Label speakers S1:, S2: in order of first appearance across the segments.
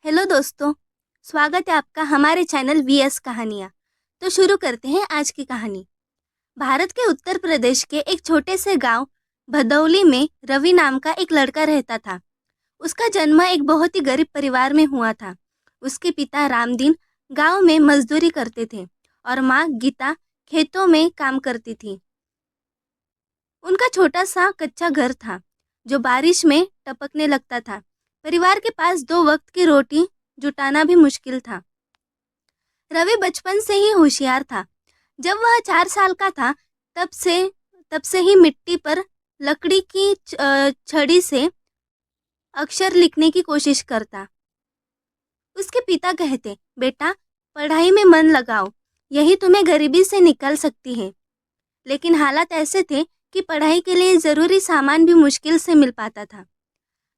S1: Hello दोस्तों, स्वागत है आपका हमारे चैनल वीएस कहानियाँ। तो शुरू करते हैं आज की कहानी। भारत के उत्तर प्रदेश के एक छोटे से गांव भदौली में रवि नाम का एक लड़का रहता था। उसका जन्म एक बहुत ही गरीब परिवार में हुआ था। उसके पिता रामदीन गांव में मजदूरी करते थे और माँ गीता खेतों में काम करती थी। उनका छोटा सा कच्चा घर था जो बारिश में टपकने लगता था। परिवार के पास 2 वक्त की रोटी जुटाना भी मुश्किल था। रवि बचपन से ही होशियार था। जब वह 4 साल का था तब से तब से ही मिट्टी पर लकड़ी की छड़ी से अक्षर लिखने की कोशिश करता। उसके पिता कहते, बेटा पढ़ाई में मन लगाओ, यही तुम्हें गरीबी से निकाल सकती है। लेकिन हालात ऐसे थे कि पढ़ाई के लिए जरूरी सामान भी मुश्किल से मिल पाता था।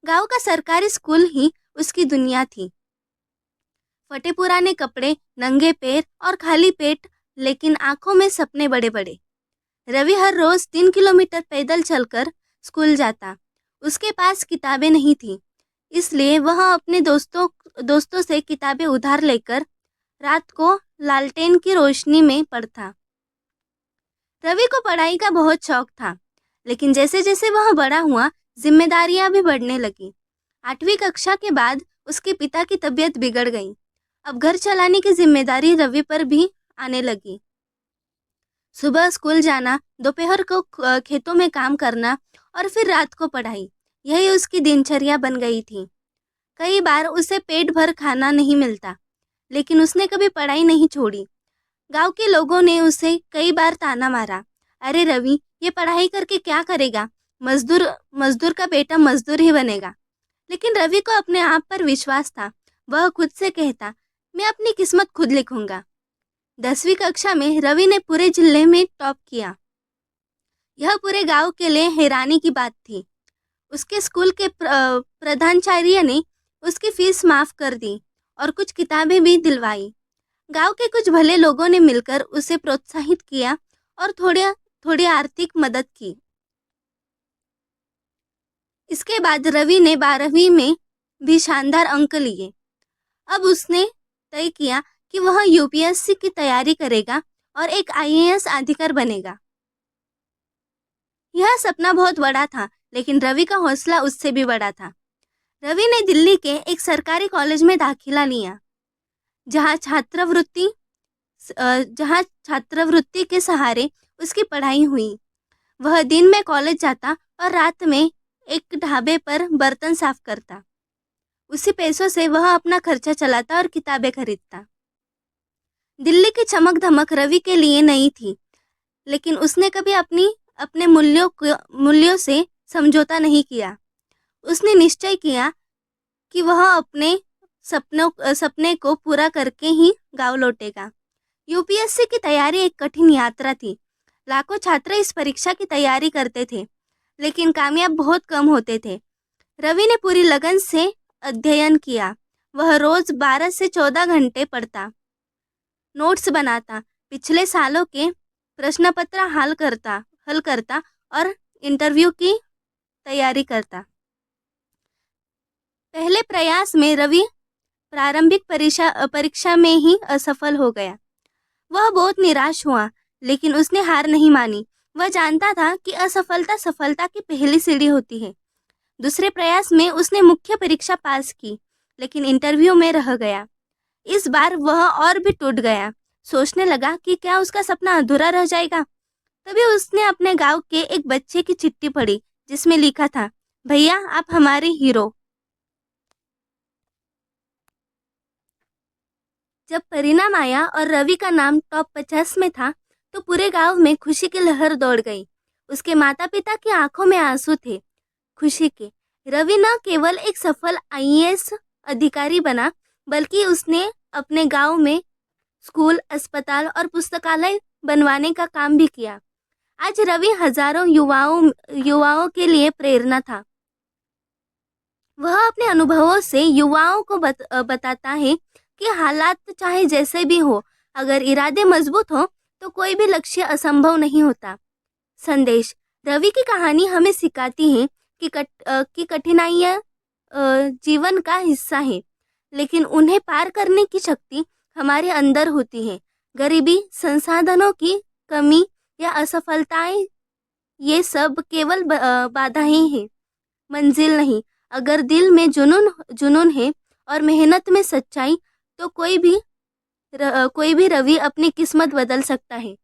S1: गांव का सरकारी स्कूल ही उसकी दुनिया थी। फटे पुराने कपड़े, नंगे पैर और खाली पेट, लेकिन आंखों में सपने बड़े बड़े। रवि हर रोज 3 किलोमीटर पैदल चलकर स्कूल जाता। उसके पास किताबें नहीं थी, इसलिए वह अपने दोस्तों से किताबें उधार लेकर रात को लालटेन की रोशनी में पढ़ता। रवि को पढ़ाई का बहुत शौक था, लेकिन जैसे जैसे वह बड़ा हुआ जिम्मेदारियां भी बढ़ने लगी। 8वीं कक्षा के बाद उसके पिता की तबीयत बिगड़ गई। अब घर चलाने की जिम्मेदारी रवि पर भी आने लगी। सुबह स्कूल जाना, दोपहर को खेतों में काम करना और फिर रात को पढ़ाई, यही उसकी दिनचर्या बन गई थी। कई बार उसे पेट भर खाना नहीं मिलता, लेकिन उसने कभी पढ़ाई नहीं छोड़ी। गांव के लोगों ने उसे कई बार ताना मारा, अरे रवि, ये पढ़ाई करके क्या करेगा? मजदूर मजदूर का बेटा मजदूर ही बनेगा। लेकिन रवि को अपने आप पर विश्वास था। वह खुद से कहता, मैं अपनी किस्मत खुद लिखूंगा। 10वीं कक्षा में रवि ने पूरे जिले में टॉप किया। यह पूरे गांव के लिए हैरानी की बात थी। उसके स्कूल के प्रधानाचार्य ने उसकी फीस माफ कर दी और कुछ किताबें भी दिलवाई। गांव के कुछ भले लोगों ने मिलकर उसे प्रोत्साहित किया और थोड़ी आर्थिक मदद की। इसके बाद रवि ने 12वीं में भी शानदार अंक लिए। अब उसने तय किया कि वह यूपीएससी की तैयारी करेगा और एक आईएएस अधिकारी बनेगा। यह सपना बहुत बड़ा था, लेकिन रवि का हौसला उससे भी बड़ा था। रवि ने दिल्ली के एक सरकारी कॉलेज में दाखिला लिया, जहां छात्रवृत्ति के सहारे उसकी पढ़ाई हुई। वह दिन में कॉलेज जाता और रात में एक ढाबे पर बर्तन साफ करता। उसी पैसों से वह अपना खर्चा चलाता और किताबें खरीदता। दिल्ली की चमक धमक रवि के लिए नई थी, लेकिन उसने कभी अपने मूल्यों से समझौता नहीं किया। उसने निश्चय किया कि वह अपने सपने को पूरा करके ही गांव लौटेगा। यूपीएससी की तैयारी एक कठिन यात्रा थी। लाखों छात्र इस परीक्षा की तैयारी करते थे, लेकिन कामयाब बहुत कम होते थे। रवि ने पूरी लगन से अध्ययन किया। वह रोज 12 से 14 घंटे पढ़ता, नोट्स बनाता, पिछले सालों के प्रश्न पत्र हल करता और इंटरव्यू की तैयारी करता। पहले प्रयास में रवि प्रारंभिक परीक्षा में ही असफल हो गया। वह बहुत निराश हुआ, लेकिन उसने हार नहीं मानी। वह जानता था कि असफलता सफलता की पहली सीढ़ी होती है। दूसरे प्रयास में उसने मुख्य परीक्षा पास की, लेकिन इंटरव्यू में रह गया। इस बार वह और भी टूट गया। सोचने लगा कि क्या उसका सपना अधूरा रह जाएगा। तभी उसने अपने गांव के एक बच्चे की चिट्ठी पढ़ी, जिसमें लिखा था, भैया आप हमारे हीरो। जब परिणाम आया और रवि का नाम टॉप 50 में था, तो पूरे गांव में खुशी की लहर दौड़ गई। उसके माता पिता की आंखों में आंसू थे, खुशी के। रवि न केवल एक सफल आईएएस अधिकारी बना, बल्कि उसने अपने गांव में स्कूल, अस्पताल और पुस्तकालय बनवाने का काम भी किया। आज रवि हजारों युवाओं के लिए प्रेरणा था। वह अपने अनुभवों से युवाओं को बताता है कि हालात चाहे जैसे भी हो, अगर इरादे मजबूत हो तो कोई भी लक्ष्य असंभव नहीं होता। संदेश: रवि की कहानी हमें सिखाती है कि कठिनाइयाँ जीवन का हिस्सा है, लेकिन उन्हें पार करने की शक्ति हमारे अंदर होती है। गरीबी, संसाधनों की कमी या असफलताएं, ये सब केवल बाधाएं हैं, मंजिल नहीं। अगर दिल में जुनून जुनून है और मेहनत में सच्चाई, तो कोई भी रवि अपनी किस्मत बदल सकता है।